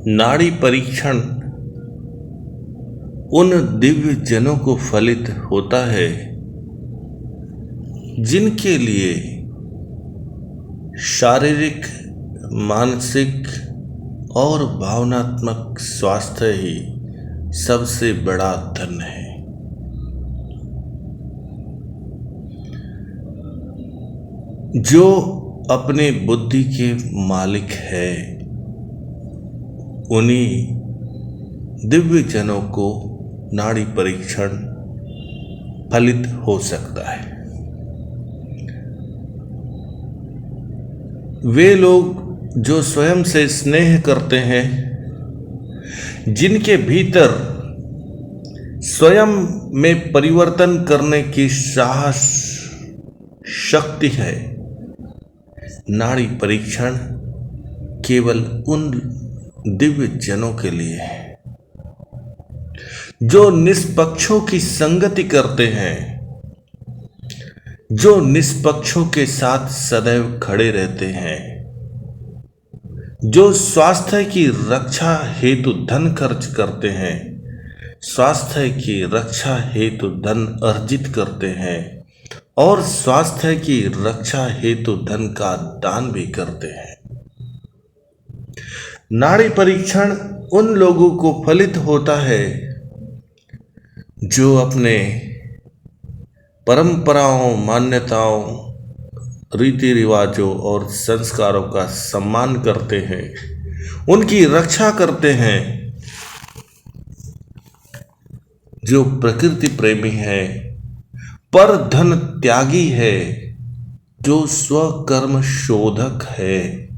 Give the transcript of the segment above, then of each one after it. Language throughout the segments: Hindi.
नाड़ी परीक्षण उन दिव्य जनों को फलित होता है जिनके लिए शारीरिक, मानसिक और भावनात्मक स्वास्थ्य ही सबसे बड़ा धन है। जो अपने बुद्धि के मालिक है उन्हीं दिव्य जनों को नाड़ी परीक्षण फलित हो सकता है। वे लोग जो स्वयं से स्नेह करते हैं, जिनके भीतर स्वयं में परिवर्तन करने की साहस शक्ति है, नाड़ी परीक्षण केवल उन दिव्य जनों के लिए है जो निष्पक्षों की संगति करते हैं, जो निष्पक्षों के साथ सदैव खड़े रहते हैं, जो स्वास्थ्य की रक्षा हेतु धन खर्च करते हैं, स्वास्थ्य की रक्षा हेतु धन अर्जित करते हैं और स्वास्थ्य की रक्षा हेतु धन का दान भी करते हैं। नाड़ी परीक्षण उन लोगों को फलित होता है जो अपने परंपराओं, मान्यताओं, रीति रिवाजों और संस्कारों का सम्मान करते हैं, उनकी रक्षा करते हैं, जो प्रकृति प्रेमी है पर धन त्यागी है, जो स्वकर्म शोधक है,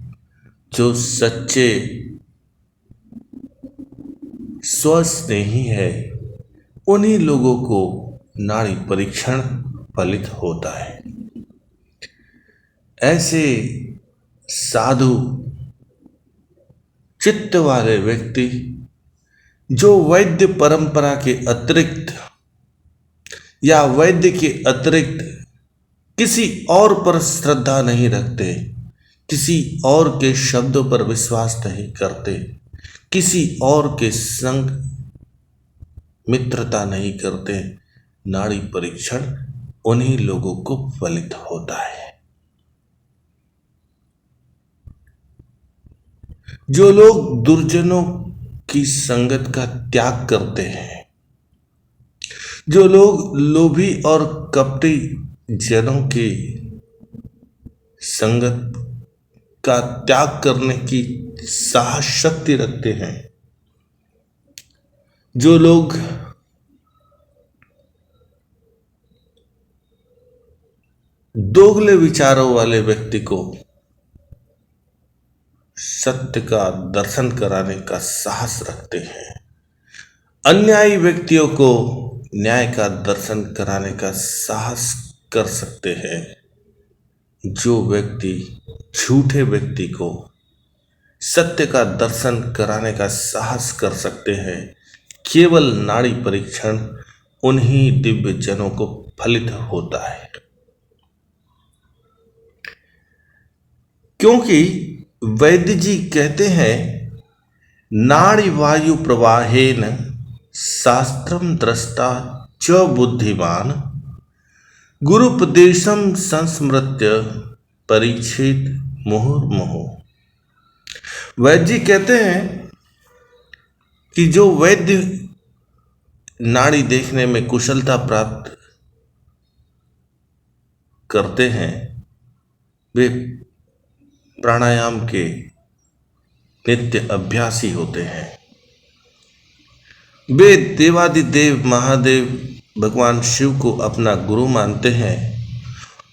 जो सच्चे स्वस्नेही है, उन्हीं लोगों को नाड़ी परीक्षण फलित होता है। ऐसे साधु चित्त वाले व्यक्ति जो वैद्य परंपरा के अतिरिक्त या वैद्य के अतिरिक्त किसी और पर श्रद्धा नहीं रखते, किसी और के शब्दों पर विश्वास नहीं करते, किसी और के संग मित्रता नहीं करते, नाड़ी परीक्षण उन्हीं लोगों को फलित होता है। जो लोग दुर्जनों की संगत का त्याग करते हैं, जो लोग लोभी और कपटी जनों की संगत का त्याग करने की साहस शक्ति रखते हैं, जो लोग दोगले विचारों वाले व्यक्ति को सत्य का दर्शन कराने का साहस रखते हैं, अन्यायी व्यक्तियों को न्याय का दर्शन कराने का साहस कर सकते हैं, जो व्यक्ति झूठे व्यक्ति को सत्य का दर्शन कराने का साहस कर सकते हैं, केवल नाड़ी परीक्षण उन्हीं दिव्य जनों को फलित होता है। क्योंकि वैद्य जी कहते हैं, नाड़ी वायु प्रवाहेन शास्त्रम दृष्टा च बुद्धिमान गुरुपदेशम संस्मृत्य परीक्षित मुहुर्मुहु। वैद्य जी कहते हैं कि जो वैद्य नाड़ी देखने में कुशलता प्राप्त करते हैं, वे प्राणायाम के नित्य अभ्यासी होते हैं। वे देवादिदेव महादेव भगवान शिव को अपना गुरु मानते हैं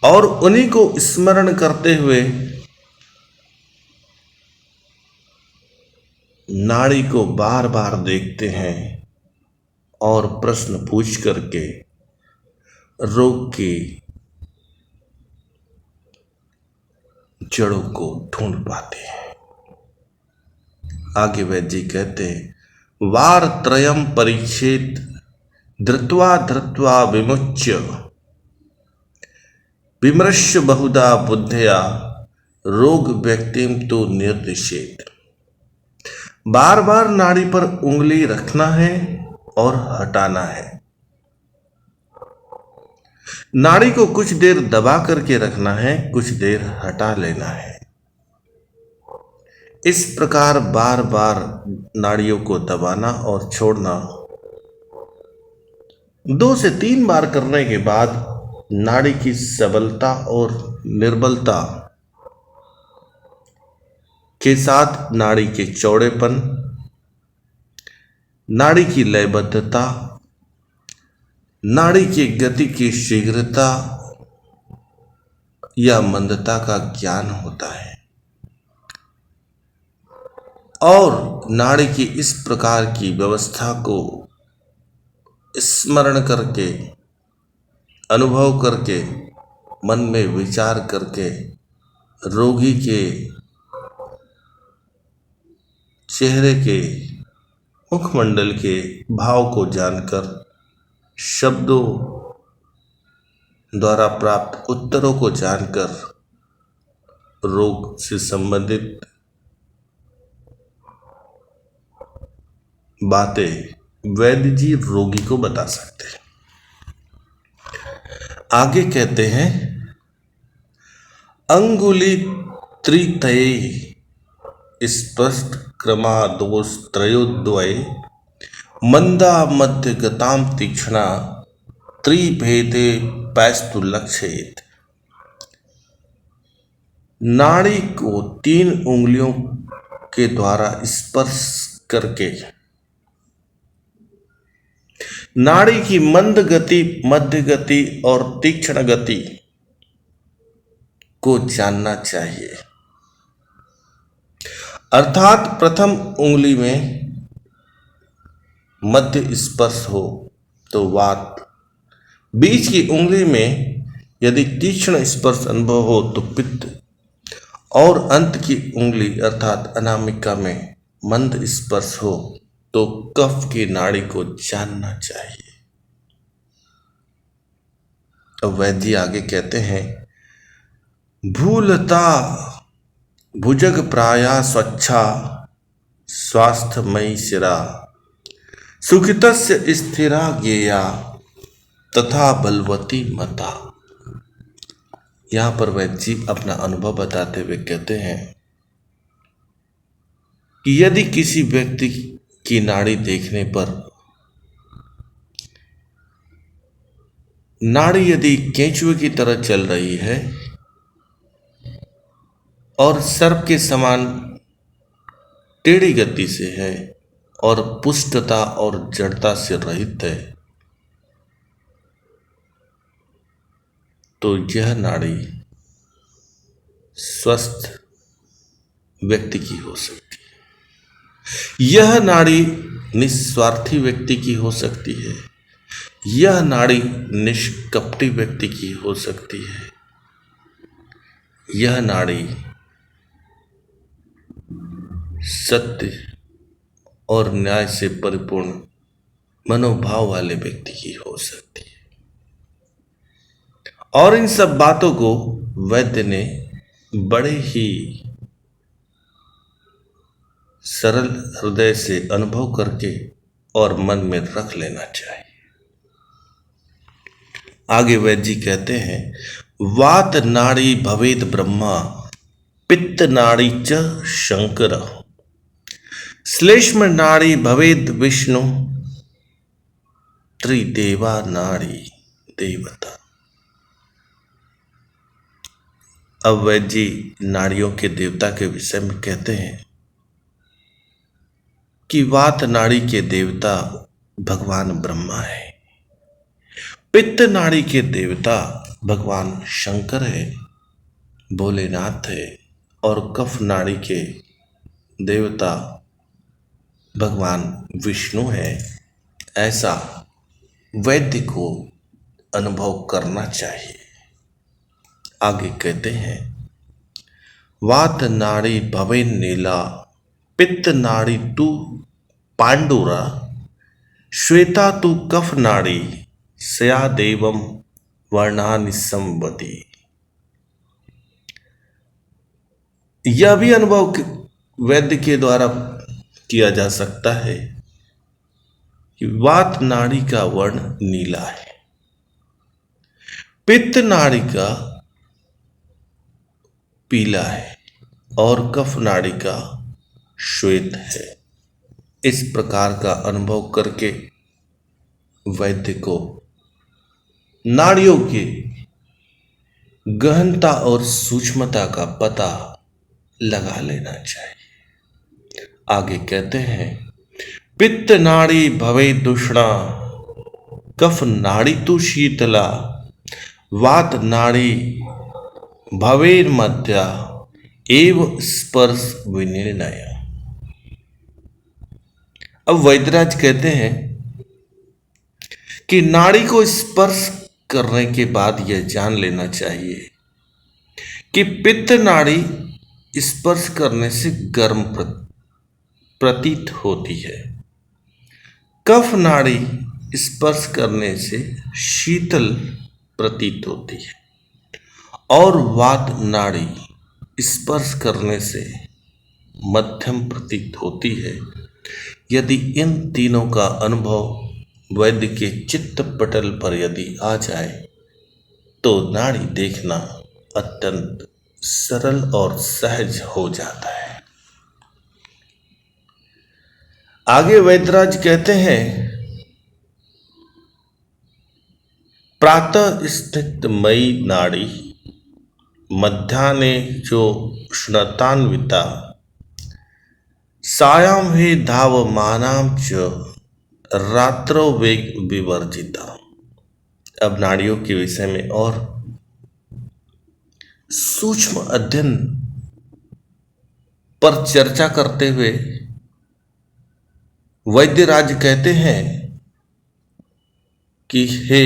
और उन्हीं को स्मरण करते हुए नाड़ी को बार बार देखते हैं और प्रश्न पूछ करके रोग की जड़ों को ढूंढ पाते हैं। आगे वैद्य जी कहते हैं, वार त्रयम परीक्षित धृत्वा धृत्वा विमुच्य विमृश्य बहुधा बुद्धया रोग व्यक्तिम तो निर्दिशेत। बार बार नाड़ी पर उंगली रखना है और हटाना है। नाड़ी को कुछ देर दबा करके रखना है, कुछ देर हटा लेना है। इस प्रकार बार बार नाड़ियों को दबाना और छोड़ना 2 से 3 बार करने के बाद नाड़ी की सबलता और निर्बलता के साथ नाड़ी के चौड़ेपन, नाड़ी की लयबद्धता, नाड़ी की गति की शीघ्रता या मंदता का ज्ञान होता है और नाड़ी की इस प्रकार की व्यवस्था को स्मरण करके, अनुभव करके, मन में विचार करके रोगी के चेहरे के मुखमंडल के भाव को जानकर, शब्दों द्वारा प्राप्त उत्तरों को जानकर रोग से संबंधित बातें वैद्य जी रोगी को बता सकते हैं। आगे कहते हैं, अंगुली त्रितये स्पष्ट क्रमादोष त्रयोद्वय मंदा मध्य गताम तीक्ष्णा त्रिभेदे पैस्तु लक्षयेत। नाड़ी को 3 उंगलियों के द्वारा स्पर्श करके नाड़ी की मंद गति, मध्य गति और तीक्ष्ण गति को जानना चाहिए। अर्थात प्रथम उंगली में मध्य स्पर्श हो तो वात, बीच की उंगली में यदि तीक्ष्ण स्पर्श अनुभव हो तो पित्त और अंत की उंगली अर्थात अनामिका में मंद स्पर्श हो तो कफ की नाड़ी को जानना चाहिए। अब वैद्य आगे कहते हैं, भूलता भुजग प्राया स्वच्छा स्वास्थ्यमयी शिरा सुखितस्य स्थिरा ज्ञेया तथा बलवती मता। यहां पर वैद्य जी अपना अनुभव बताते हुए कहते हैं कि यदि किसी व्यक्ति की नाड़ी देखने पर नाड़ी यदि केंचुए की तरह चल रही है और सर्प के समान टेढ़ी गति से है और पुष्टता और जड़ता से रहित है, तो यह नाड़ी स्वस्थ व्यक्ति की हो सकती है। यह नाड़ी निस्वार्थी व्यक्ति की हो सकती है। यह नाड़ी निष्कपटी व्यक्ति की हो सकती है। यह नाड़ी सत्य और न्याय से परिपूर्ण मनोभाव वाले व्यक्ति की हो सकती है। और इन सब बातों को वैद्य ने बड़े ही सरल हृदय से अनुभव करके और मन में रख लेना चाहिए। आगे वैद्य जी कहते हैं, वात नाड़ी भवेद ब्रह्मा पित्त नाड़ी च शंकर श्लेष्म नाड़ी भवेद विष्णु त्रिदेवा नाड़ी देवता। अब वैद्य जी नाड़ियों के देवता के विषय में कहते हैं कि वात नाड़ी के देवता भगवान ब्रह्मा है, पित्त नाड़ी के देवता भगवान शंकर है, भोलेनाथ है, और कफ नाड़ी के देवता भगवान विष्णु है। ऐसा वैद्य को अनुभव करना चाहिए। आगे कहते हैं, वात नाड़ी भवे नीला पित्त नाड़ी तू पांडुरा श्वेता तू कफ नाड़ी सया देवम वर्णानि संवदी। यह भी अनुभव वैद्य के द्वारा किया जा सकता है कि वात नाड़ी का वर्ण नीला है, पित्त नाड़ी का पीला है और कफ नाड़ी का श्वेत है। इस प्रकार का अनुभव करके वैद्य को नाड़ियों की गहनता और सूक्ष्मता का पता लगा लेना चाहिए। आगे कहते हैं, पित्त नाड़ी भवे दुष्णा, कफ नाड़ी तु शीतला, वात नाड़ी भवेर मध्या एव स्पर्श विनिर्णय। अब वैद्यराज कहते हैं कि नाड़ी को स्पर्श करने के बाद यह जान लेना चाहिए कि पित्त नाड़ी स्पर्श करने से गर्म प्रतीत होती है, कफ नाड़ी स्पर्श करने से शीतल प्रतीत होती है और वात नाड़ी स्पर्श करने से मध्यम प्रतीत होती है। यदि इन तीनों का अनुभव वैद्य के चित्त पटल पर यदि आ जाए तो नाड़ी देखना अत्यंत सरल और सहज हो जाता है। आगे वैद्यराज कहते हैं, प्रातः स्निग्धमयी नाड़ी मध्याह्ने जो उष्णतान्विता, सायां हि धावमानां च रात्रो वेग विवर्जिता। अब नाड़ियों के विषय में और सूक्ष्म अध्ययन पर चर्चा करते हुए वैद्यराज कहते हैं कि हे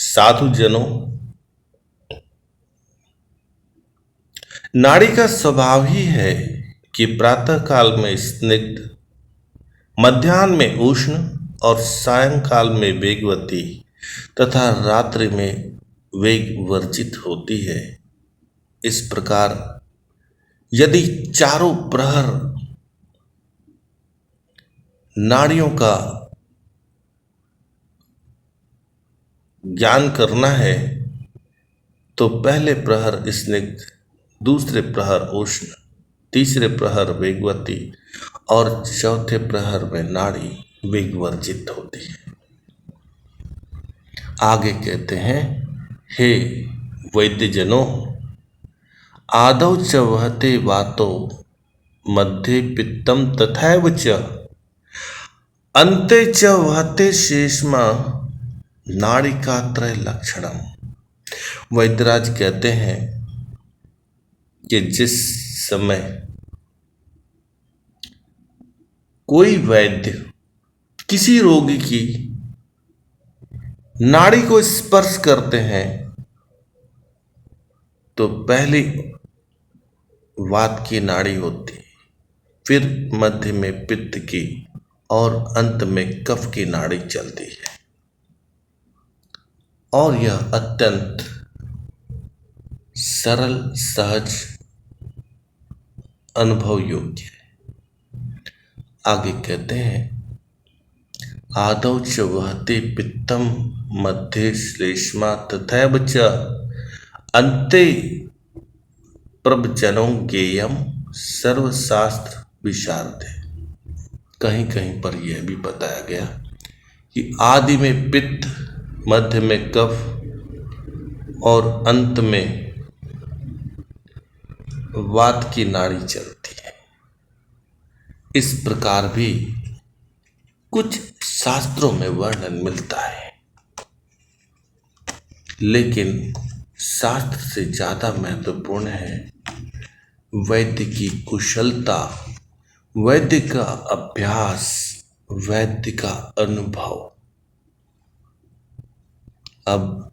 साधु जनों, नाड़ी का स्वभाव ही है कि प्रातः काल में स्निग्ध, मध्याह्न में उष्ण और सायंकाल में वेगवती तथा रात्रि में वेग वर्जित होती है। इस प्रकार यदि चारों प्रहर नाड़ियों का ज्ञान करना है तो पहले प्रहर स्निग्ध, दूसरे प्रहर उष्ण, तीसरे प्रहर वेगवती और चौथे प्रहर में नाड़ी वेगवर्जित होती है। आगे कहते हैं, हे वैद्यजनों, आदौ च वहते वातो मध्ये पित्तम तथैव च अन्ते च वहते शेषमा नाड़िकात्रय लक्षणम। वैद्यराज कहते हैं कि जिस समय कोई वैद्य किसी रोगी की नाड़ी को स्पर्श करते हैं तो पहली वात की नाड़ी होती, फिर मध्य में पित्त की और अंत में कफ की नाड़ी चलती है और यह अत्यंत सरल सहज अनुभव योग्य है। आगे कहते हैं, आदौ च वहते पित्तम मध्ये श्लेष्मा तथैव च अन्ते प्रवचनो ज्ञेयम सर्वशास्त्र विशारद। कहीं कहीं पर यह भी बताया गया कि आदि में पित्त, मध्य में कफ और अंत में वात की नाड़ी चलती है। इस प्रकार भी कुछ शास्त्रों में वर्णन मिलता है, लेकिन शास्त्र से ज़्यादा महत्वपूर्ण है वैद्य की कुशलता, वैद्य का अभ्यास, वैद्य का अनुभव। अब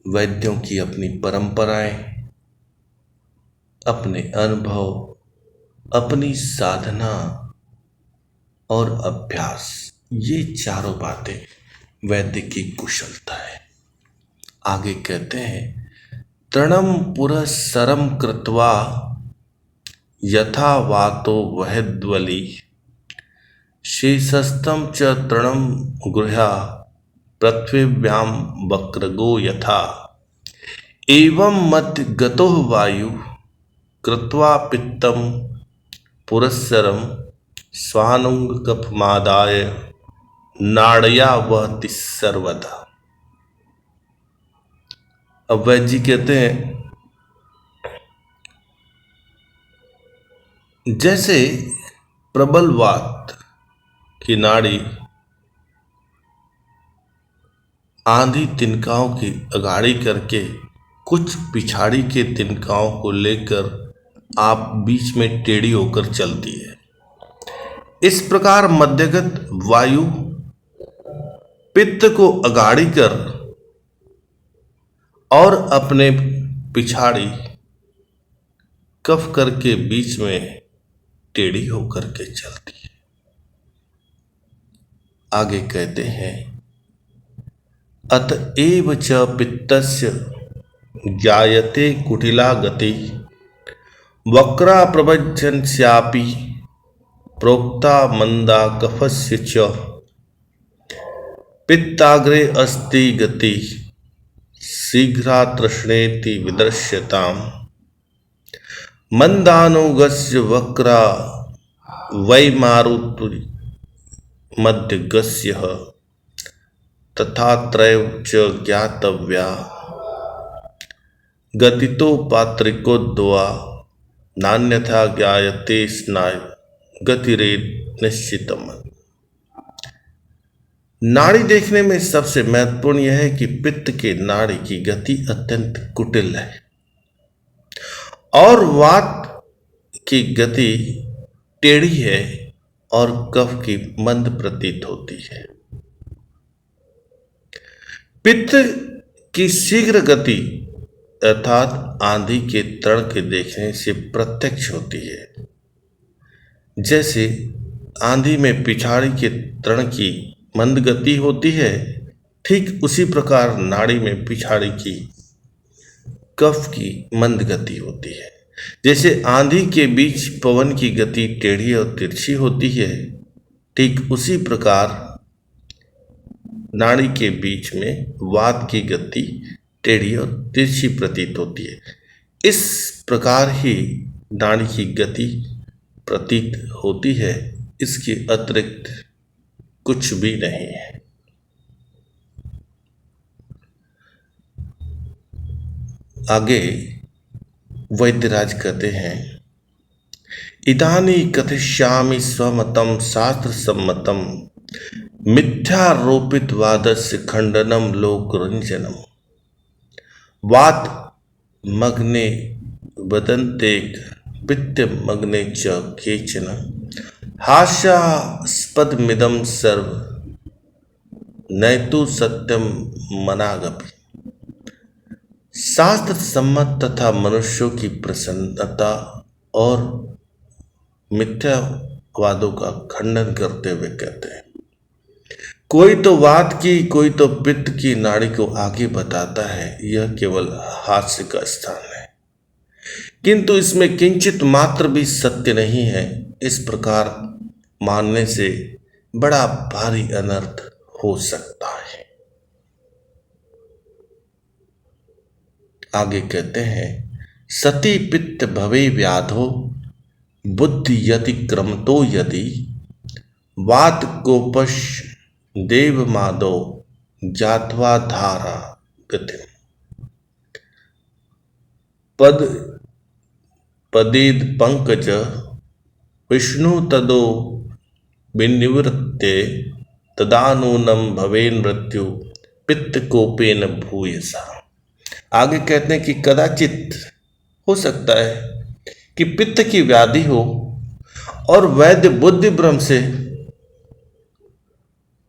वैद्यों की अपनी परंपराएं, अपने अनुभव, अपनी साधना और अभ्यास, ये चारों बातें वैद्य की कुशलता है। आगे कहते हैं, तृणम पुरस्सरम कृत्वा यथा वातो वहद्वली शेषस्थं च तृणं गृह्य पृथिव्यां वक्रगो यथा एवं मत गतो वायु कृत्वा पित्तं पुरस्सरं स्वानुंगकपमादाय नाड़या वहति सर्वदा। अब वैद्य जी कहते हैं जैसे प्रबल वात की नाड़ी आंधी तिनकाओं की अगाड़ी करके कुछ पिछाड़ी के तिनकाओं को लेकर आप बीच में टेढ़ी होकर चलती है, इस प्रकार मध्यगत वायु पित्त को अगाड़ी कर और अपने पिछाड़ी कफ करके बीच में टेढ़ी होकर के चलती है। आगे कहते हैं अतएव च पित्तस्य जायते कुटिला गति वक्रा प्रभज्जन्स्यापि प्रोक्ता मंदा कफस्य च पित्ताग्रे अस्ति गति शीघ्रा तृष्णेति विदृश्यताम् मंदानुगस्य वक्रा वैमारुति मध्यगस्य तथा त्रैव च ज्ञातव्या गतितो पात्रिको द्वा नान्यथा ज्ञायते स्नाय गतिरेद निश्चितम। नाड़ी देखने में सबसे महत्वपूर्ण यह है कि पित्त के नाड़ी की गति अत्यंत कुटिल है और वात की गति टेढ़ी है और कफ की मंद प्रतीत होती है। पित्त की शीघ्र गति अर्थात आंधी के तरण के देखने से प्रत्यक्ष होती है। जैसे आंधी में पिछाड़ी के तरण की मंद गति होती है, ठीक उसी प्रकार नाड़ी में पिछाड़ी की कफ की मंद गति होती है। जैसे आंधी के बीच पवन की गति टेढ़ी और तिरछी होती है, ठीक उसी प्रकार नाड़ी के बीच में वात की गति टेढ़ी और तिरछी प्रतीत होती है। इस प्रकार ही नाड़ी की गति प्रतीत होती है, इसके अतिरिक्त कुछ भी नहीं है। आगे वैद्यराज कहते हैं इदानी कथिष्यामि स्वमतम शास्त्र सम्मतम मिथ्यारोपित वादस्य खंडनम लोकरंजनम वात मग्ने वदन्ते वित्त मग्ने च केचन हास्यास्पदमिदं सर्व नैतु सत्यम मनागपि। शास्त्र सम्मत तथा मनुष्यों की प्रसन्नता और मिथ्यावादों का खंडन करते हुए कहते हैं कोई तो वात की कोई तो पित्त की नाड़ी को आगे बताता है, यह केवल हास्य का स्थान है, किंतु इसमें किंचित मात्र भी सत्य नहीं है। इस प्रकार मानने से बड़ा भारी अनर्थ हो सकता है। आगे कहते हैं सती पित्त भवे व्याधो बुद्धि यति क्रमतो यदि वात कोपश देव मादो जात्वा धारा गति पद पदेद पंकज विष्णु तदो विनिवृत्ते तदानूनम भवेन मृत्यु पित्त कोपेन भूयसा। आगे कहते हैं कि कदाचित हो सकता है कि पित्त की व्याधि हो और वैद्य बुद्धि भ्रम से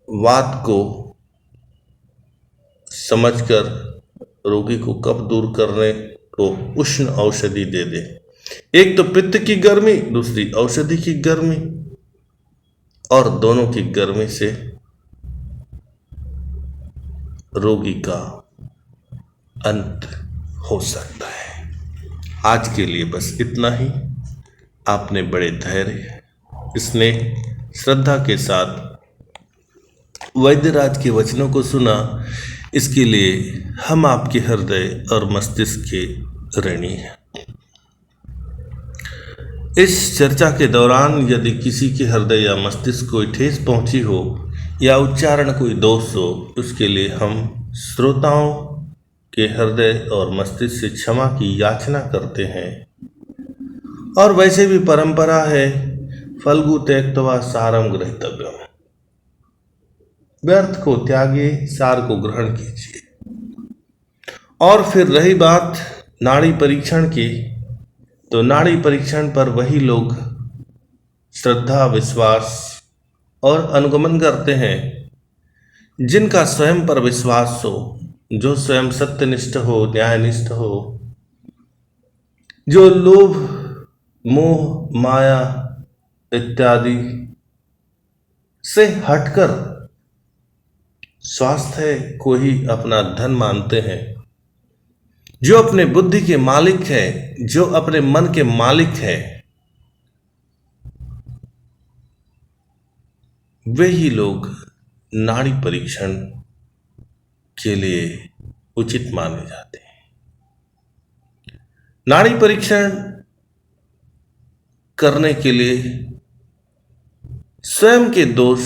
वात को समझकर रोगी को कफ दूर करने को उष्ण औषधि दे दे। एक तो पित्त की गर्मी, दूसरी औषधि की गर्मी, और दोनों की गर्मी से रोगी का अंत हो सकता है। आज के लिए बस इतना ही। आपने बड़े धैर्य, स्नेह, श्रद्धा के साथ वैद्यराज के वचनों को सुना। इसके लिए हम आपके हृदय और मस्तिष्क के ऋणी हैं। इस चर्चा के दौरान यदि किसी के हृदय या मस्तिष्क कोई ठेस पहुंची हो या उच्चारण कोई दोष हो, उसके लिए हम श्रोताओं के हृदय और मस्तिष्क से क्षमा की याचना करते हैं। और वैसे भी परंपरा है, फल्गु त्यक्त्वा सारम ग्रहीतव्यम, व्यर्थ को त्यागिए, सार को ग्रहण कीजिए। और फिर रही बात नाड़ी परीक्षण की, तो नाड़ी परीक्षण पर वही लोग श्रद्धा, विश्वास और अनुगमन करते हैं जिनका स्वयं पर विश्वास हो, जो स्वयं सत्यनिष्ठ हो, न्यायनिष्ठ हो, जो लोभ, मोह, माया इत्यादि से हटकर स्वास्थ्य को ही अपना धन मानते हैं, जो अपने बुद्धि के मालिक है, जो अपने मन के मालिक है, वे ही लोग नाड़ी परीक्षण के लिए उचित माने जाते हैं। नाड़ी परीक्षण करने के लिए स्वयं के दोष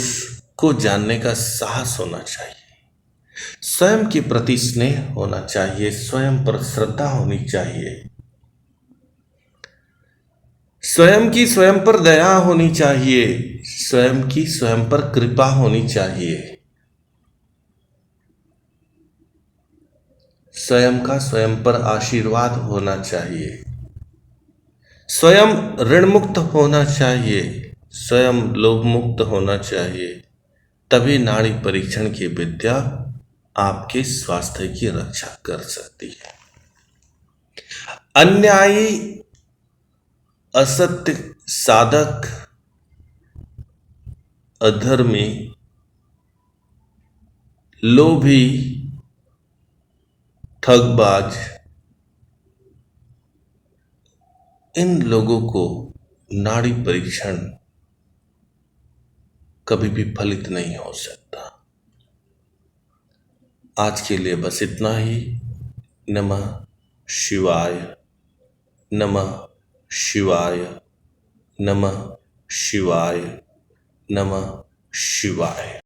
को जानने का साहस होना चाहिए, स्वयं के प्रति स्नेह होना चाहिए, स्वयं पर श्रद्धा होनी चाहिए, स्वयं की स्वयं पर दया होनी चाहिए, स्वयं की स्वयं पर कृपा होनी चाहिए, स्वयं का स्वयं पर आशीर्वाद होना चाहिए, स्वयं ऋण मुक्त होना चाहिए, स्वयं लोभ मुक्त होना चाहिए। तभी नाड़ी परीक्षण की विद्या आपके स्वास्थ्य की रक्षा कर सकती है। अन्यायी, असत्य, साधक, अधर्मी, लोभी, ठगबाज, इन लोगों को नाड़ी परीक्षण कभी भी फलित नहीं हो सकता। आज के लिए बस इतना ही। नमः शिवाय, नमः शिवाय, नमः शिवाय, नमः शिवाय।